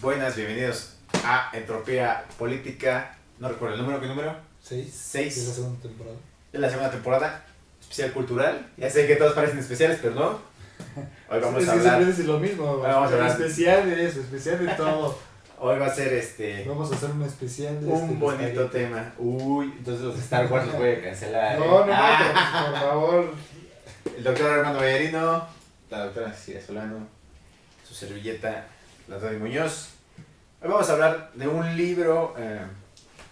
buenas, bienvenidos a Entropía Política. No recuerdo el número, ¿qué número? 6. 6. De la segunda temporada. De la segunda temporada, especial cultural. Ya sé que todos parecen especiales, pero no. Hoy vamos a hablar. Siempre decir lo mismo. Vamos a hablar. Especial de eso, especial de todo. Hoy va a ser Vamos a hacer un especial de un bonito tema. Uy, entonces los Star Wars los voy a cancelar. No, pero, pues, por favor. El doctor Armando Vallarino, la doctora Cecilia Solano, su servilleta, la Tony Muñoz. Hoy vamos a hablar de un libro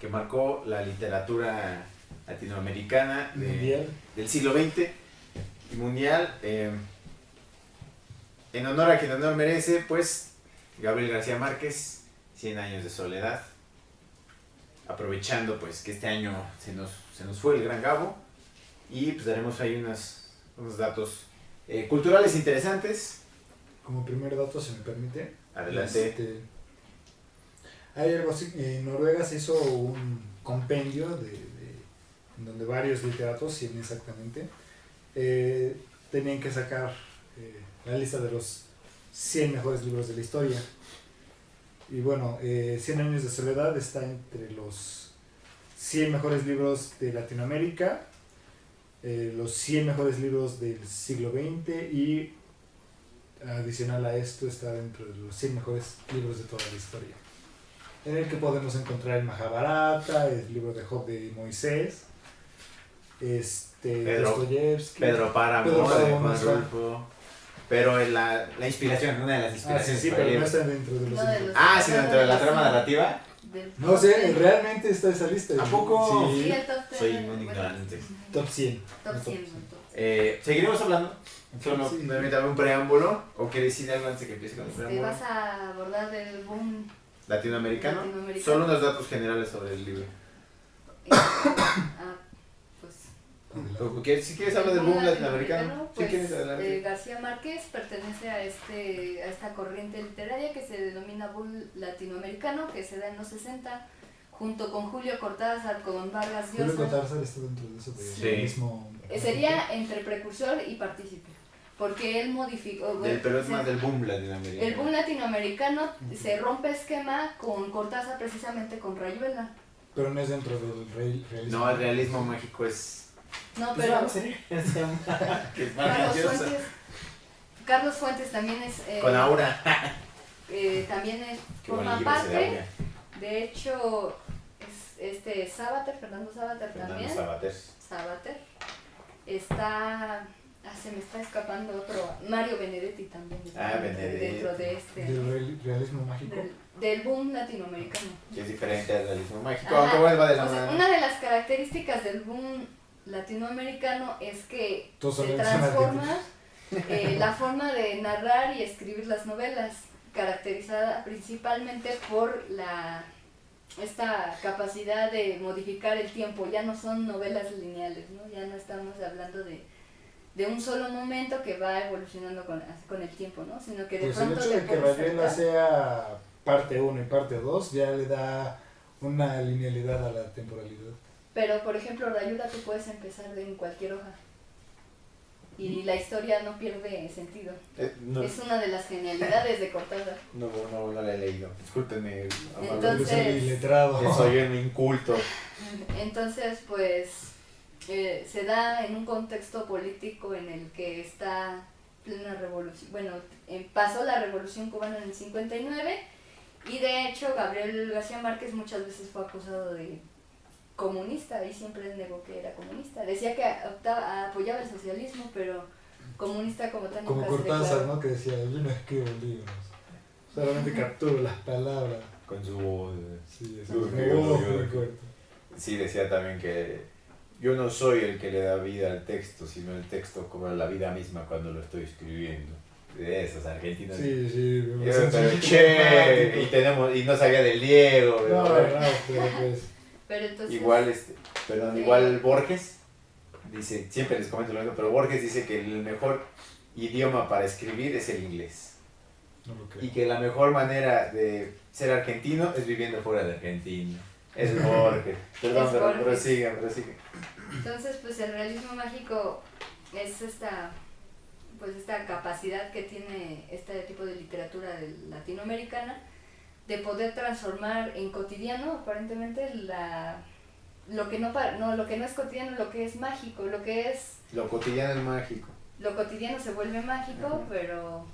que marcó la literatura latinoamericana Mundial. del siglo XX y mundial. En honor a quien honor merece, pues, Gabriel García Márquez, 100 años de soledad. Aprovechando pues que este año se nos fue el gran Gabo y pues daremos ahí unos datos culturales interesantes. Como primer dato, si me permite. Adelante. Hay algo así, en Noruega se hizo un compendio en donde varios literatos, 100 exactamente, tenían que sacar la lista de los 100 mejores libros de la historia. Y bueno, 100 años de soledad está entre los 100 mejores libros de Latinoamérica, los 100 mejores libros del siglo XX y adicional a esto está dentro de los 100 mejores libros de toda la historia, en el que podemos encontrar el Mahabharata, el libro de Job de Moisés, Dostoyevsky, Pedro Páramo, Pedro de Páramo, Juan Rulfo. Pero la inspiración, una de las inspiraciones. sí, para el pero no libro. está dentro de los No, de 100. los- Sí, dentro de la trama narrativa. No sé, realmente está esa lista. ¿A poco? Sí, Sí, el top 10. Soy un ignorante. top 100. Top No, 100. Seguiremos hablando. Solo Sí. permítame un preámbulo. ¿O quieres decir algo antes de que empiece con el Te preámbulo? vas a abordar el boom ¿Latinoamericano? latinoamericano. Solo unos datos generales sobre el libro. Pues Si quieres hablar del boom latinoamericano. Pues, Si quieres adelante. García Márquez pertenece a esta corriente literaria que se denomina boom latinoamericano, que se da en los 60, junto con Julio Cortázar, con Vargas Julio Llosa. Cortázar está dentro de eso. Sí. Del mismo. Sería entre precursor y partícipe, porque él modificó. Pero es más del boom latinoamericano. El boom latinoamericano se rompe esquema con Cortázar, precisamente con Rayuela. Pero no es dentro del realismo. No, el realismo mágico es. No, Pues pero vamos a ir. Que es Carlos maravilloso. Carlos Fuentes también es Con Aura. también es, Qué buen forma libro ese de parte. Aura. De hecho, es Sábater, Fernando Sábater Fernando también. Sabater. Sábater. Está, se me está escapando otro, Mario Benedetti también está Benedetti. dentro de este Del realismo mágico. del boom latinoamericano. Que es diferente al realismo mágico. Ajá. Aunque vuelva de la O sea, mano. una de las características del boom latinoamericano es que Todos se son transforma la forma de narrar y escribir las novelas, caracterizada principalmente por esta capacidad de modificar el tiempo. Ya no son novelas lineales, ¿no? Ya no estamos hablando de un solo momento que va evolucionando con el tiempo, ¿no? Sino que de Pues el pronto hecho te de que puedes Rayuela saltar. sea parte 1 y parte 2 ya le da una linealidad a la temporalidad. Pero, por ejemplo, Rayuela tú puedes empezar en cualquier hoja y la historia no pierde sentido. No, Es una de las genialidades de Cortázar. no la he leído. Discúlpenme, amable. Entonces- Yo soy iletrado. Que soy un inculto. Entonces, pues, se da en un contexto político en el que está plena revolución. Bueno, pasó la revolución cubana en el 59 y de hecho Gabriel García Márquez muchas veces fue acusado de comunista y siempre negó que era comunista. Decía que apoyaba el socialismo, pero comunista como tal Como nunca se Cortázar, declaró. ¿no? Que decía, yo no escribo libros, solamente capturo las palabras. Con su voz. Sí, Uy, eso es qué muy bueno. fuerte. Sí, decía también que yo no soy el que le da vida al texto, sino el texto cobra la vida misma cuando lo estoy escribiendo. De esos argentinos. Sí, sí. Y me yo, sentí pero, muy che, dramático. y no sabía del Diego. No, pero- pero pues. Pero entonces, Igual Borges dice, siempre les comento lo mismo, pero Borges dice que el mejor idioma para escribir es el inglés. No lo creo. Y que la mejor manera de ser argentino es viviendo fuera de Argentina. Es Borges. Perdón, Es pero Borges. prosigue. entonces, pues el realismo mágico es esta capacidad que tiene este tipo de literatura latinoamericana de poder transformar en cotidiano, aparentemente, lo que no es cotidiano, lo que es mágico, lo que es... Lo cotidiano es mágico. Lo cotidiano se vuelve mágico, Ajá. pero...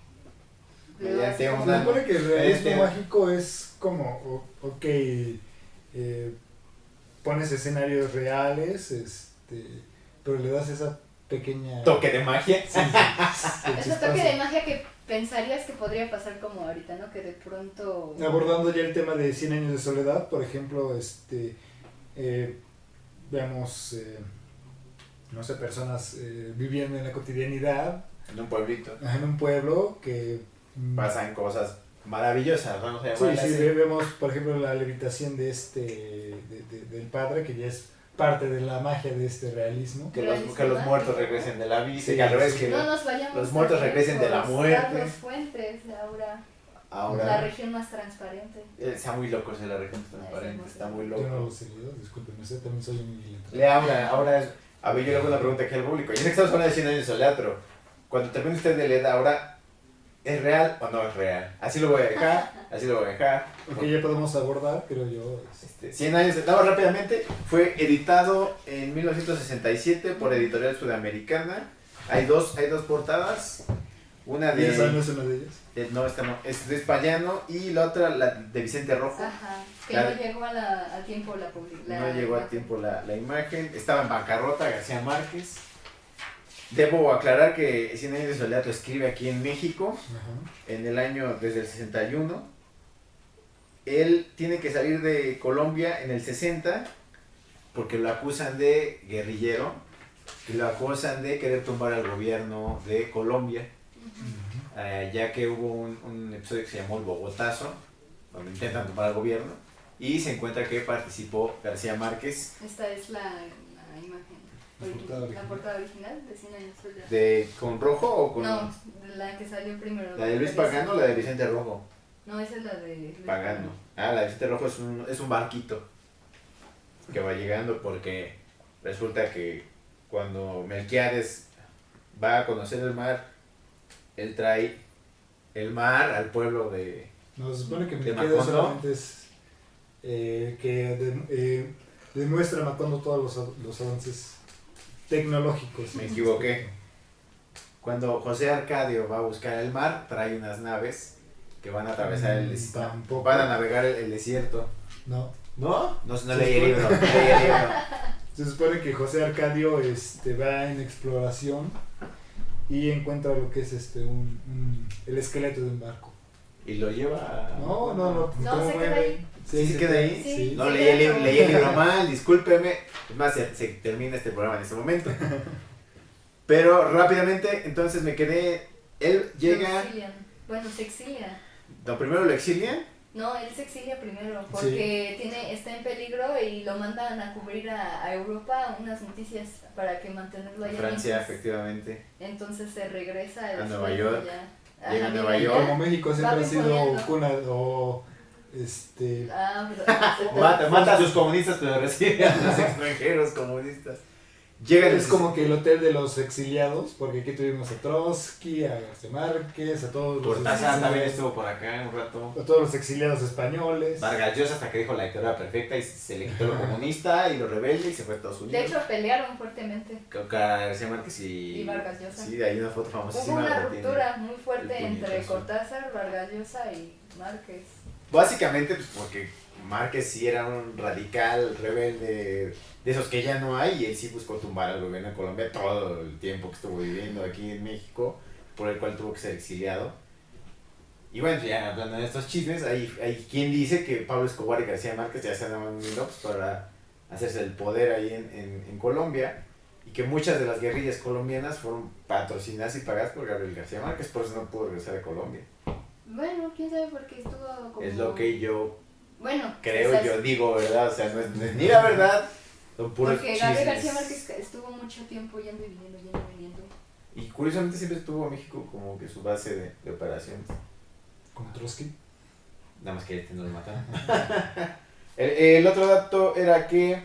Mediante Se una- supone que el realismo Este- mágico es como, ok, pones escenarios reales, pero le das esa pequeña... Toque de magia. Sí, sí, el Ese chispazo. toque de magia que pensarías que podría pasar como ahorita, ¿no? Que de pronto... Abordando ya el tema de 100 años de soledad, por ejemplo, veamos, no sé, personas viviendo en la cotidianidad, En un pueblito. en un pueblo que... Pasan cosas maravillosas, vamos a Sí, llamarlas sí, así. vemos, por ejemplo, la levitación de del padre, que ya es parte de la magia de este realismo. Que los muertos regresen de la vida. Sí, que al revés, sí. que No nos vayamos los muertos tan regresen de la lejos. muerte. Carlos Fuentes, ahora la ahora región más transparente. está muy loco ese la región transparente, Ay, está muy Yo no loco. lo sé, disculpen, usted también soy un iletrado. Le ahora es, a ver, yo le hago una pregunta aquí al público. Ya sé que estamos hablando de 100 años de soledad, pero cuando termine usted de leer ahora, ¿es real o no es real? Así lo voy a dejar, así lo voy a dejar. Porque ya podemos abordar, creo yo. 100 años, nada más rápidamente, fue editado en 1967 por Editorial Sudamericana. Hay dos portadas. Una ¿Y esa no de... es una de ellas? No, esta no, es de Españano y la otra, la de Vicente Rojo. Ajá, que La- no llegó a tiempo la publicidad. No llegó a tiempo la imagen. Estaba en bancarrota García Márquez. Debo aclarar que 100 años de soledad lo escribe aquí en México, Ajá. en el año desde el 61. Él tiene que salir de Colombia en el 60 porque lo acusan de guerrillero y lo acusan de querer tumbar al gobierno de Colombia, ya que hubo un episodio que se llamó el Bogotazo, donde intentan tumbar al gobierno y se encuentra que participó García Márquez Esta es la imagen. La portada original de 100 años de soledad. ¿Con Rojo o con No, la que salió primero. la de Luis Pagano o la de Vicente Rojo? No, esa es la de Luis Pagano. La de Vicente Rojo es un barquito que va llegando porque resulta que cuando Melquiades va a conocer el mar, él trae el mar al pueblo de... No, se supone que ¿De Macondo Macondo? solamente es demuestra Macondo todos los avances tecnológicos. Me equivoqué. Cuando José Arcadio va a buscar el mar, trae unas naves que van a atravesar el desierto. Tampoco. Van a navegar el desierto. No. ¿No? No Sí, leí el libro. No leí el libro. Se supone que José Arcadio va en exploración y encuentra lo que es el esqueleto de un barco. Y lo lleva a... No, No, ¿cómo se queda mueve? ahí. ¿Sí se queda ahí? Sí. No, Se leí queda el, como- leí el libro mal, discúlpeme. Es más, se termina este programa en este momento. Pero rápidamente, entonces me quedé... Él llega... Lo exilian. Bueno, se exilia. No, primero lo exilian. No, él se exilia primero porque está en peligro y lo mandan a cubrir a Europa unas noticias para que mantenerlo allá. Francia, mientras- efectivamente. Entonces se regresa A después Nueva y York. ya. Llega a Ajá, Nueva mira, York. Como México siempre Va ha sido imponiendo. cuna Mata a sus comunistas, pero recibe a los extranjeros comunistas. Llega es como que el hotel de los exiliados, porque aquí tuvimos a Trotsky, a García Márquez, a todos los Cortázar también exiliados, estuvo por acá un rato. a todos los exiliados españoles. Vargas Llosa hasta que dijo la dictadura perfecta y se le quitó lo comunista y lo rebelde y se fue a Estados De Unidos. hecho, pelearon fuertemente. Con García Márquez Y Vargas Llosa. Sí, hay una foto Hubo famosísima. una donde tiene- ruptura muy fuerte el entre puñetazo. Cortázar, Vargas Llosa y Márquez. Básicamente, pues porque Márquez sí era un radical rebelde de esos que ya no hay y él sí buscó tumbar al gobierno de Colombia todo el tiempo que estuvo viviendo aquí en México, por el cual tuvo que ser exiliado. Y bueno, ya hablando de estos chismes, hay quien dice que Pablo Escobar y García Márquez ya se andaban uniendo pues, para hacerse el poder ahí en Colombia y que muchas de las guerrillas colombianas fueron patrocinadas y pagadas por Gabriel García Márquez, por eso no pudo regresar a Colombia. Bueno, quién sabe por qué estuvo como... Es lo que yo Bueno, creo, o sea, yo digo, ¿verdad? O sea, no es ni la verdad, son puros porque chismes. Gabriel García Márquez estuvo mucho tiempo yendo y viniendo, yendo y viniendo. Y curiosamente siempre estuvo a México como que su base de operaciones. Como Trotsky. Nada más que este no lo mataron. El otro dato era que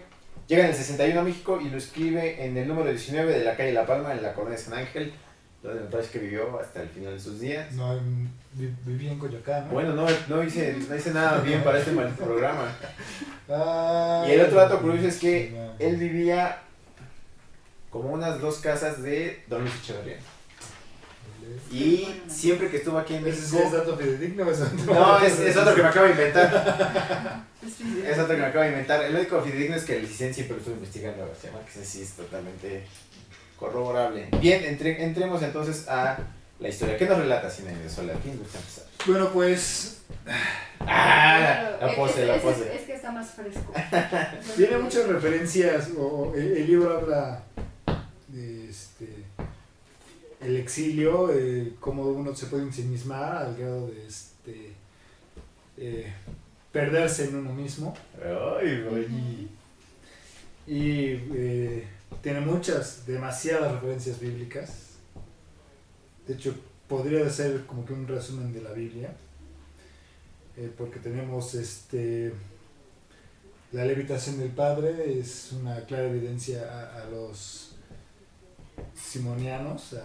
llega en el 61 a México y lo escribe en el número 19 de la calle La Palma, en la colonia San Ángel, donde me parece que vivió hasta el final de sus días. No, vivía en Coyoacán, ¿no? Bueno, no hice nada bien para este maldito programa. Ay, Y el otro dato curioso es que no. él vivía como unas 2 casas de Don Luis Echeverría. Y siempre que estuvo aquí en ¿Ese sí México... es dato fidedigno o es otro? No, es otro que me acabo de inventar. Sí, Es otro que me acabo de inventar. El único fidedigno es que el CISEN siempre lo estuvo investigando. Se llama que ese sí es totalmente corroborable. Bien, entremos entonces a la historia. ¿Qué nos relata Cien años de soledad? ¿Quién gusta empezar? Bueno, pues La pose. Es que está más fresco. tiene muchas referencias, el libro habla de el exilio, cómo uno se puede ensimismar al grado de perderse en uno mismo. Ay, güey. Y tiene demasiadas referencias bíblicas. De hecho, podría ser como que un resumen de la Biblia. Porque tenemos la levitación del Padre, es una clara evidencia a los simonianos.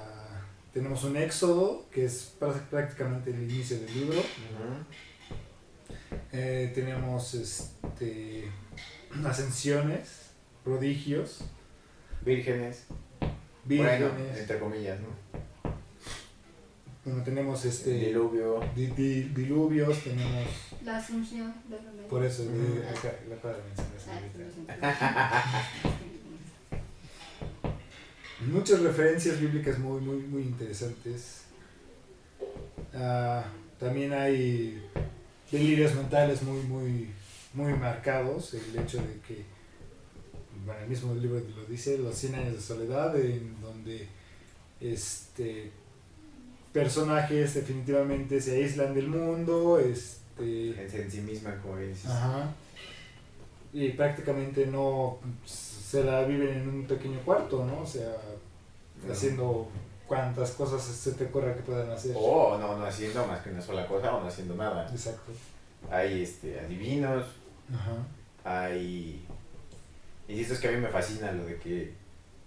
Tenemos un éxodo, que es prácticamente el inicio del libro. Tenemos ascensiones, prodigios, Vírgenes. vírgenes. Bueno, entre comillas, ¿no? Bueno, tenemos Diluvio. diluvios, tenemos. La asunción de remedio. Por eso, Ujú. la acaba de mencionar. Muchas referencias bíblicas muy, muy, muy interesantes. También hay delirios mentales muy, muy, muy marcados. El hecho de que, bueno, el mismo libro lo dice, los 100 años de soledad, en donde personajes definitivamente se aíslan del mundo, En sí misma, como bien dices. ajá, y prácticamente no se la viven en un pequeño cuarto, ¿no? O sea, No. haciendo cuantas cosas se te ocurra que puedan hacer. O no haciendo más que una sola cosa o no haciendo nada. Exacto. Hay adivinos, Ajá. hay... Insisto, es que a mí me fascina lo de que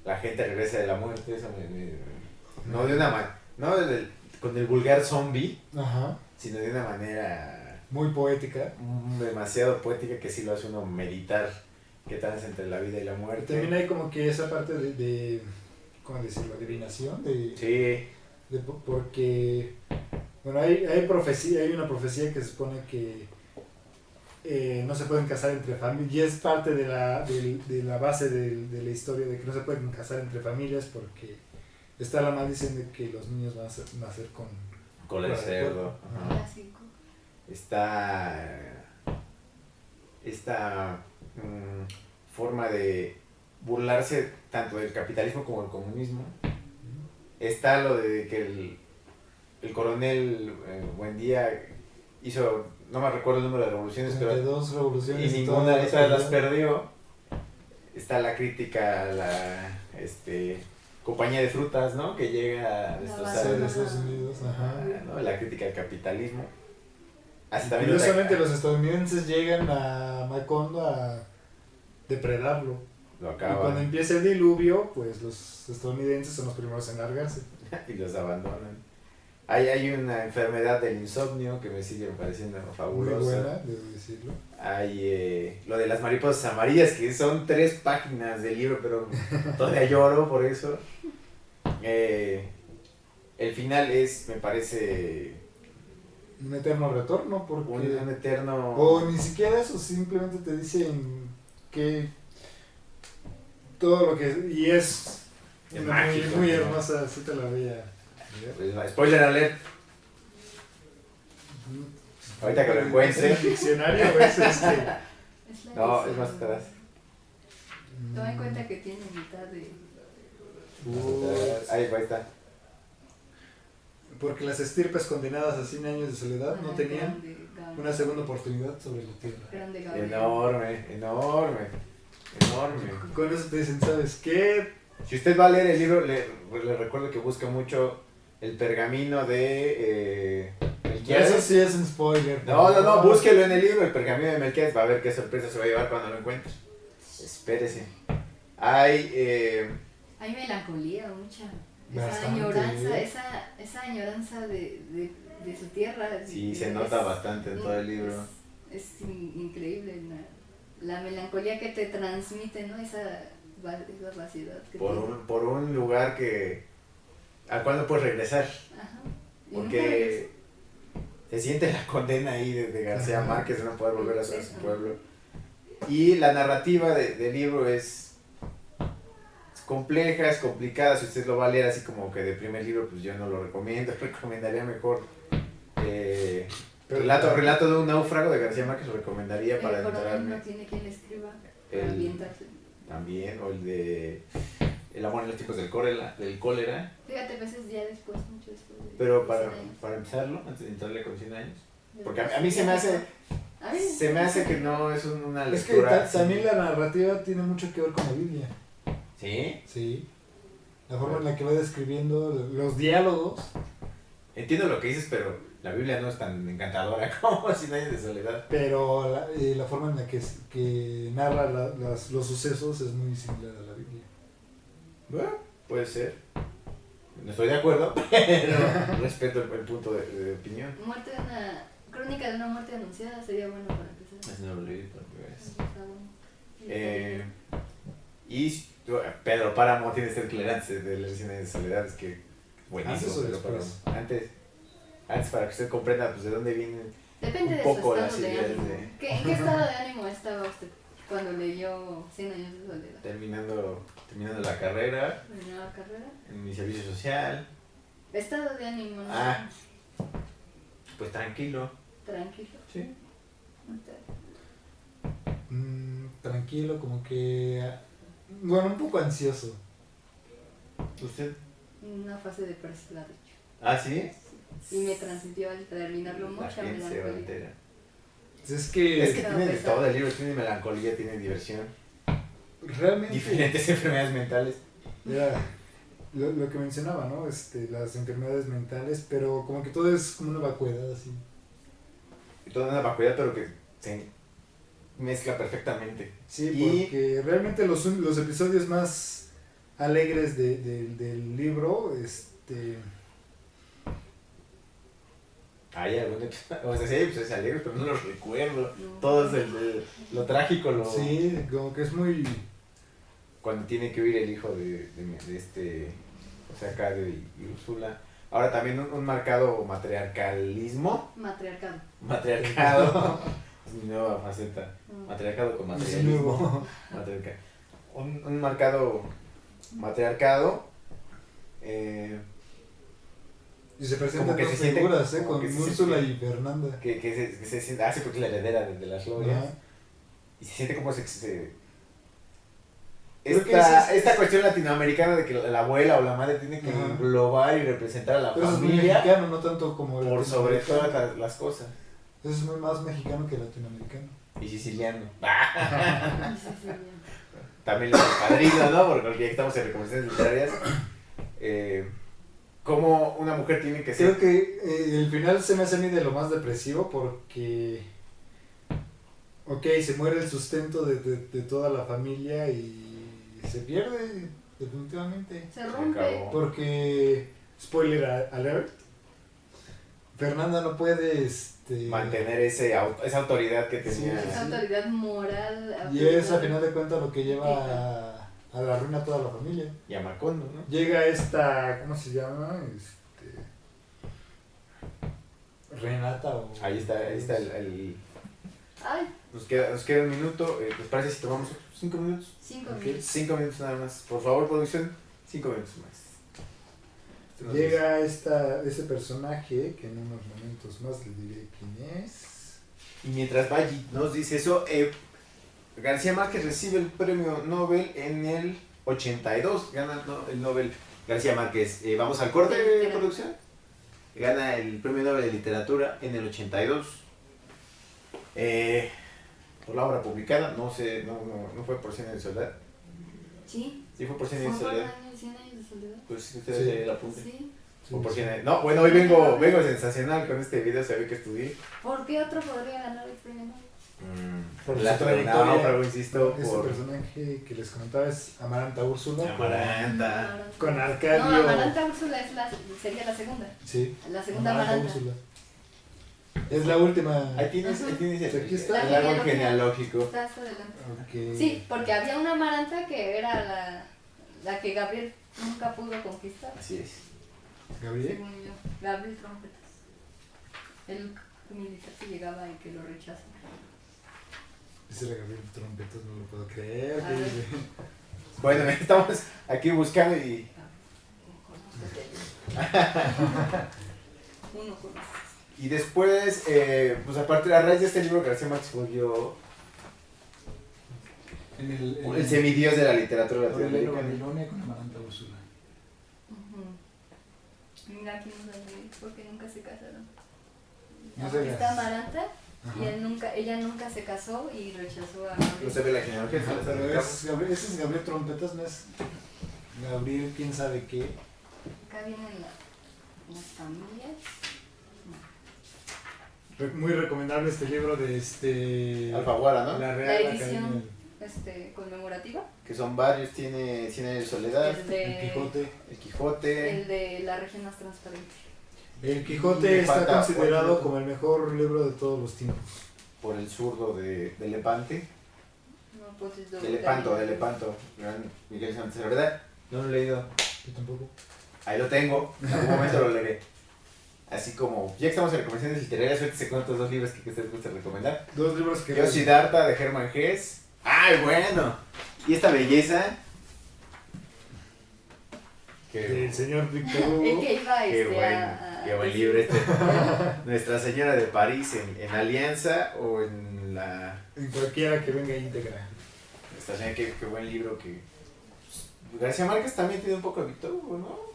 la gente regresa de la muerte, eso no de una manera, no con el vulgar zombie, Ajá. sino de una manera Muy poética. demasiado poética que sí lo hace uno meditar qué tal es entre la vida y la muerte. También hay como que esa parte de ¿cómo decirlo? Adivinación, Sí, porque, bueno, hay profecía, hay una profecía que se supone que no se pueden casar entre familias, y es parte de la base de la historia de que no se pueden casar entre familias porque está la maldición de que los niños van a nacer con cola de cerdo. Ajá. Clásico. Está esta forma de burlarse tanto del capitalismo como del comunismo. Está lo de que el coronel Buendía hizo, no me recuerdo el número de revoluciones, pero 32 revoluciones y ninguna de esas las perdió. perdió. Está la crítica a la compañía de frutas, ¿no? Que llega a destrozar De Estados Unidos, ajá. ¿no? La crítica al capitalismo. Así también Curiosamente los estadounidenses llegan a Macondo a depredarlo. lo Y cuando acaban empieza el diluvio, pues los estadounidenses son los primeros en largarse. y los abandonan. Hay una enfermedad del insomnio que me sigue pareciendo Muy fabulosa. buena, debo decirlo. Hay lo de las mariposas amarillas, que son 3 páginas del libro, pero todavía lloro por eso. El final es, me parece, Un eterno retorno, porque. un eterno... O ni siquiera eso, simplemente te dicen que todo lo que. Y es. Es una mágico, muy, muy ¿no? hermosa, sí te la voy a. Pues, spoiler alert. Ahorita que lo encuentre. ¿Es el diccionario o es Es la No, edición. es más atrás. Toma en cuenta que tiene mitad de. Ahí está. Porque las estirpes condenadas a 100 años de soledad no tenían Grande, Gabriel. una segunda oportunidad sobre la tierra. Grande Gabriel. Enorme. Con eso te dicen, ¿sabes qué? Si usted va a leer el libro, le recuerdo que busca mucho el pergamino de Melquiades. Eso sí es un spoiler. No, búsquelo en el libro, el pergamino de Melquiades, va a ver qué sorpresa se va a llevar cuando lo encuentre. Espérese. Hay Hay melancolía, esa Bastante, añoranza, esa añoranza de su tierra. Sí, se nota bastante en todo el libro. Es increíble la melancolía que te transmite, ¿no? Esa vaciedad que Por un lugar al cual no puedes regresar. Ajá. Porque se siente la condena ahí de García Ajá. Márquez de no poder volver a su pueblo. Y la narrativa del libro es compleja, es complicada. Si usted lo va a leer así como que de primer libro, pues yo no lo recomiendo. Recomendaría mejor Relato de un náufrago de García Márquez, lo recomendaría para El coronel enterarme. no tiene quien escriba para ambientarse. También, o el de El amor en los tiempos del cólera. Fíjate, a veces ya después, mucho después. Pero de 100 años. para empezarlo, antes de entrarle con 100 años. De Porque a los- mí se me hace A mí se me hace que no es una Es que lectura. así. también la narrativa tiene mucho que ver con la Biblia. ¿Sí? Sí. La forma en la que va describiendo los diálogos. Entiendo lo que dices, pero la Biblia no es tan encantadora como 100 años de soledad. Pero la forma en la que narra los sucesos es muy similar a la Biblia. Bueno, puede ser. No estoy de acuerdo, pero respeto el punto de opinión. Crónica de una muerte anunciada sería bueno para empezar. Así no lo leí por primera vez. Está bueno. Y Pedro Páramo tiene este clearance de leer 100 años de soledad, es que buenísimo. ¿Antes o Pedro después? Páramo. Antes para que usted comprenda pues de dónde vienen Depende un de poco su las estado de ideas ánimo. de ¿En qué estado de ánimo estaba usted cuando leyó 100 años de soledad? terminando la carrera, ¿Terminó la carrera? en mi servicio social. Estado de ánimo, ¿no? Ah. Pues tranquilo. Tranquilo. Sí. Tranquilo, como que... Bueno, un poco ansioso. ¿Usted? Una fase de depresiva, de hecho. ¿Ah, sí? Y me transmitió al terminarlo La mucha gente se va melancolía. entera. Es que, Es que No, tiene de pesado. todo el libro, tiene melancolía, tiene diversión, realmente... diferentes enfermedades mentales. Era lo que mencionaba, ¿no? Las enfermedades mentales, pero como que todo es como una vacuidad así. Y toda una vacuidad, pero que se mezcla perfectamente. Sí, Y- porque realmente los episodios más alegres del libro, Hay algún episodio, o sea, sí hay episodios alegres, pero no los recuerdo. No. Todo es lo trágico, sí, como que es muy... cuando tiene que huir el hijo de José Arcadio y Úrsula. Ahora también un marcado matriarcalismo. Matriarcado. Es mi nueva faceta. Mm. Matriarcado con es materialismo. nuevo. Un marcado matriarcado. Y se presentan Como que dos se siente- figuras, como con que se Úrsula siente- y Fernanda. Que se hace porque es la heredera de las glorias. Ajá. Y se siente como Creo que esta cuestión latinoamericana de que la abuela o la madre tiene que Ajá. englobar y representar a la Pero eso es muy familia mexicano, no tanto como por sobre latinoamericano. todas las cosas. Eso es muy más mexicano que latinoamericano. Y siciliano. Sí, sí, bien. También los padrinos, ¿no? Porque ya estamos en recomendaciones literarias. Cómo una mujer tiene que ser. Creo que el final se me hace a mí de lo más depresivo porque... Ok, se muere el sustento de toda la familia y se pierde definitivamente. Se acabó. rompe. Porque, spoiler alert, Fernanda no puede Mantener esa autoridad que tenía. Sí, Esa autoridad moral. y es a final de cuentas lo que lleva a la ruina a toda la familia. Y a Macondo, ¿no? Llega esta, ¿cómo se llama? Renata o... Ahí está el. Ay, Nos queda un minuto. ¿Les parece si tomamos 5 minutos? 5 Ok. minutos. 5 minutos nada más. Por favor, producción. 5 minutos más. Este nos dice. Llega ese personaje que en unos momentos más le diré quién es. Y mientras Baggi nos dice eso, García Márquez recibe el premio Nobel en el 82. Gana el Nobel García Márquez. Vamos al corte de Literatura. producción. Gana el premio Nobel de Literatura en el 82. Por la obra publicada, no sé, no fue por 100 años de soledad. Sí. Sí fue por 100 ¿Fue años de por soledad. 100 años de soledad? Pues si ustedes Sí. leen el apunte. Sí. O por 100 años. No, bueno, hoy vengo sensacional con este video, se ve que estudié. ¿Por qué otro podría ganar el premio Nobel? Por La su trayectoria. náufrago, insisto, Ese por personaje que les comentaba es Amaranta Úrsula. Amaranta. Con No, Arcadio. Amaranta Úrsula sería la segunda. Sí. La segunda Amaranta. Úrsula. Es la última. Ahí tienes Aquí está. el árbol genealógico. Está hasta adelante. Ok. Sí, porque había una Amaranta que era la que Gabriel nunca pudo conquistar. Así es. Gabriel. Según yo. Gabriel Trompetas. El militar que llegaba y que lo rechaza. Ese era Gabriel Trompetas, no lo puedo creer. A ver. Bueno, estamos aquí buscando y Uno conoce. y después, pues aparte a raíz de este libro García Márquez volvió En el semidios de la literatura Aureliano latinoamericana. Babilonia con Amaranta Úrsula. Mira aquí nos sale porque nunca se casaron. No Aquí se está cas- Amaranta y Ajá. ella nunca se casó y rechazó a No Gabriel. se ve la genealogía, se la Pero acercamos. ese es Gabriel Trompetas, no es Gabriel quién sabe qué. Acá vienen las familias. Muy recomendable este libro de Alfaguara, ¿no? La La Real edición Academia. Conmemorativa. Que son varios, tiene Cien años de soledad, El de, El Quijote. El Quijote, el de la región más transparente. El Quijote Me está falta considerado otro. como el mejor libro de todos los tiempos. por el zurdo de Lepante, No, pues es de Lepanto, gran Miguel Sánchez, la verdad, no lo he leído, Yo tampoco. ahí lo tengo, en algún momento lo leeré. Así como, ya que estamos en recomendaciones literarias, suerte con otros 2 libros que ustedes gusta recomendar. 2 libros que... Yo Siddhartha de Hermann Hesse. ¡Ay, bueno! Y esta belleza. Del señor Víctor El Hugo. que iba Qué buen, a qué buen libro este. Nuestra Señora de París en Alianza o en la... En cualquiera que venga íntegra. Nuestra Señora, qué buen libro que... García Márquez también tiene un poco de Víctor Hugo, ¿no?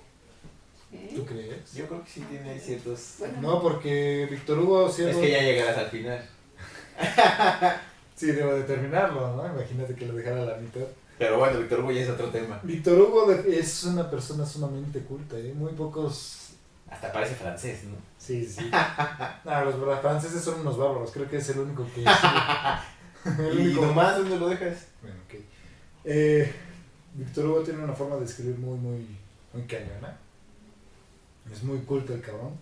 ¿Tú crees? Yo creo que sí tiene ahí ciertos... Bueno, No, porque Víctor Hugo sí Es que ya llegarás al final. Sí, debo de terminarlo, ¿no? Imagínate que lo dejara a la mitad. Pero bueno, Víctor Hugo ya es otro tema. Víctor Hugo es una persona sumamente culta, ¿eh? Muy pocos... Hasta parece francés, ¿no? Sí, sí. No, los franceses son unos bárbaros, creo que es el único que... el ¿Y único... nomás dónde lo dejas? Bueno, ok. Víctor Hugo tiene una forma de escribir muy cañona. Es muy culto el cabrón.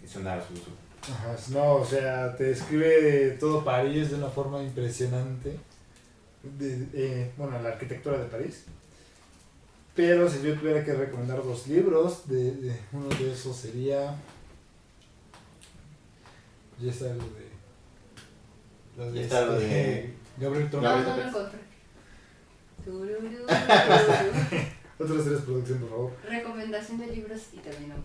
Es un arsuso. Ajá, no, o sea, te escribe todo París de una forma impresionante. Bueno, la arquitectura de París. Pero si yo tuviera que recomendar 2 libros, uno de esos sería... Ya está lo de... Ya está lo de... Gabriel no, Trompetas. no lo encontré. Tururú. Otras 3 producción, por favor. Recomendación de libros y terminamos.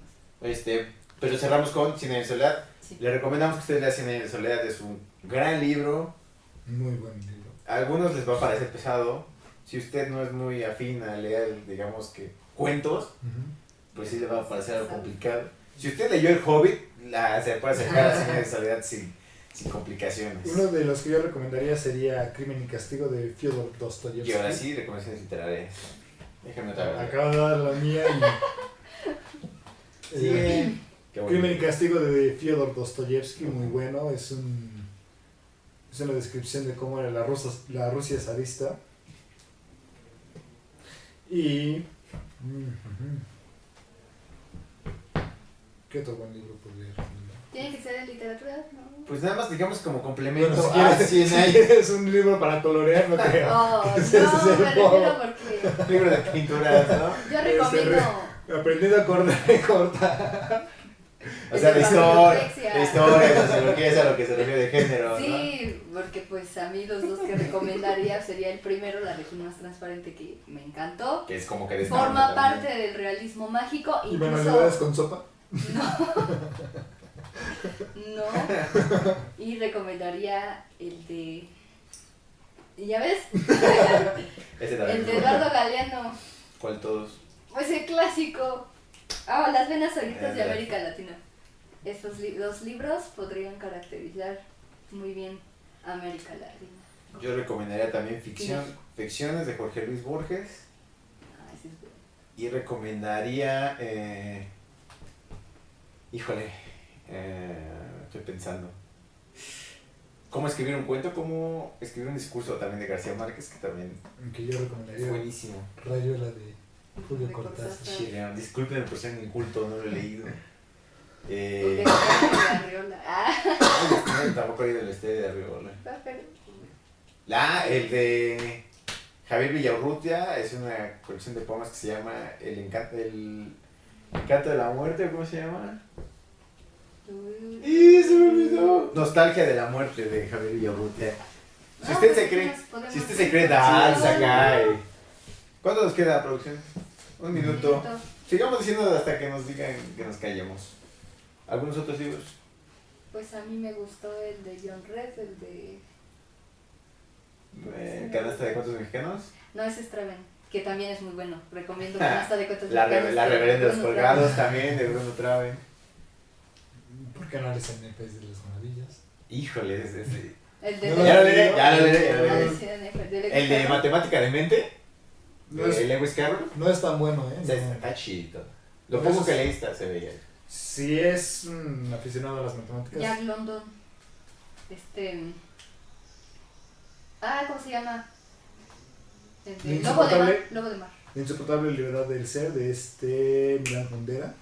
Pero cerramos con Cien años de soledad. Sí. Le recomendamos que ustedes lean Cien años de soledad. Es un gran libro. Muy buen libro. A algunos les va a parecer pesado. Si usted no es muy afín a leer, digamos que cuentos, pues sí le va a parecer algo complicado. Si usted leyó El Hobbit, se puede acercar a Cien años de soledad sin complicaciones. Uno de los que yo recomendaría sería Crimen y Castigo de Fyodor Dostoyevsky. Y ahora sí, recomendaciones literarias. Déjame otra vez. Acabo de dar la mía y... Sí. Qué bonito. Crimen y Castigo de Fyodor Dostoyevsky, muy bueno. Es una descripción de cómo era la Rusia zarista. Y... ¿Qué otro buen libro podría recomendar? Tiene que ser de literatura, ¿no? Pues nada más, digamos, como complemento Bueno, a si 100 años. quieres un libro para colorear, no creo. Oh, Ese es no, el me refiero juego. porque Libro de pinturas, ¿no? yo recomiendo... Aprendiendo a cortar y cortar. O sea, de Dislexia. historia, de sociología, es a lo que se refiere de género, ¿no? Sí, porque pues a mí los 2 que recomendaría sería el primero, La región más transparente, que me encantó. Que es como que Forma parte también. del realismo mágico, ¿Y incluso... manualidades con sopa? No. Y recomendaría el de... ¿Ya ves? Ese también. El de Eduardo Galeano. ¿Cuál todos? Pues el clásico. Las venas solitas de América Latina. Estos 2 libros podrían caracterizar muy bien a América Latina. Yo recomendaría también Ficciones de Jorge Luis Borges. Ese es bueno. Y recomendaría... híjole, estoy pensando. cómo escribir un cuento, cómo escribir un discurso también de García Márquez, que también Que yo es recomendaría buenísimo. Rayuela de Julio De Cortázar. Cortázar. Chilean, discúlpenme por ser inculto, no lo he leído. De Arriola. Tampoco he leído el de Arriola. Pero- El de Javier Villaurrutia es una colección de poemas que se llama El Encanto de la Muerte, ¿cómo se llama? ¡Y se me olvidó! Nostalgia de la Muerte de Javier Villaurrutia. Si usted se cree, danza acá. ¿Cuánto nos queda, producción? Un minuto. Sigamos diciendo hasta que nos digan que nos callemos. ¿Algunos otros libros? Pues a mí me gustó el de John Red, el de... ¿Canasta de cuentos mexicanos? No, ese es Straven, que también es muy bueno. Recomiendo Canasta de cuentos La mexicanos. Reverenda de los Bruno Colgados Traven. también, de Bruno Traven. ¿Por qué no lees el País de las Maravillas? Híjole, ese. El de... No, Ya lo leeré, ya lo leeré, ya lo Ah, leeré. sí, El de Matemática de Mente, No es, de Lewis Carroll. no es tan bueno, ¿eh? No. Está chido. Lo Pero poco eso que es- leíste se veía. Si es un aficionado a las matemáticas, Jack London. ¿Cómo se llama? El de Insoportable. Lobo de Mar. La insoportable libertad del ser de Milán Kundera.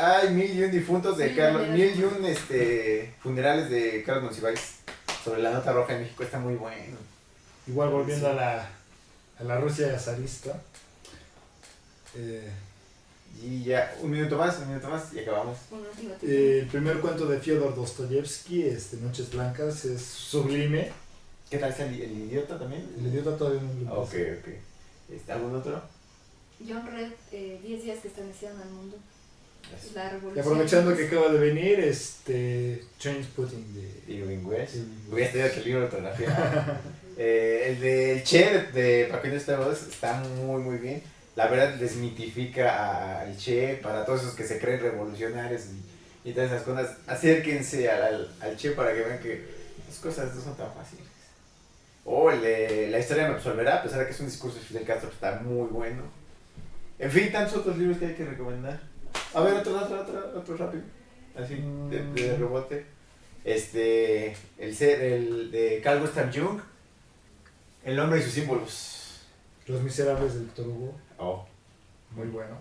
Hay 1001 difuntos de Mil Carlos, maneras. 1001 funerales de Carlos Monsiváis sobre la nota roja en México, está muy bueno. Igual volviendo Sí. a la Rusia zarista. Y ya, un minuto más y acabamos. Un último El primer cuento de Fyodor Dostoyevsky, Noches Blancas, es sublime. ¿Qué tal está el idiota también? El idiota todavía no lo Ok. ¿Algún otro? John Red, 10 días que estremecieron al mundo. La Y revolución. aprovechando que acaba de venir, Trainspotting de Irving West. Irving West. Hubiera tenido que el libro de ortografía. El del Che de Paquito Esteban está muy muy bien. La verdad desmitifica al Che para todos esos que se creen revolucionarios y todas esas cosas. Acérquense al Che para que vean que las cosas no son tan fáciles. O el de La historia me absolverá, a pesar de que es un discurso de Fidel Castro, está muy bueno. En fin, tantos otros libros que hay que recomendar. A ver, otro rápido. Así, de rebote. El de Carl Gustav Jung, El hombre y sus símbolos. Los Miserables de Victor Hugo, Oh. muy bueno.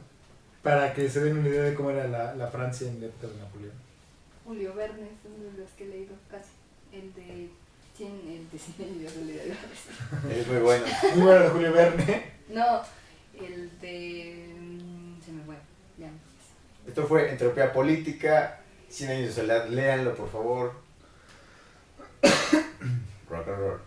Para que se den una idea de cómo era la Francia en la época de Napoleón. Julio Verne es uno de los que he leído casi. El de 100 años de soledad. Es muy bueno. Muy bueno de Julio Verne. No, el de... se me fue. Ya. Esto fue Entropía Política, 100 años de soledad. Léanlo, por favor. Rock and roll.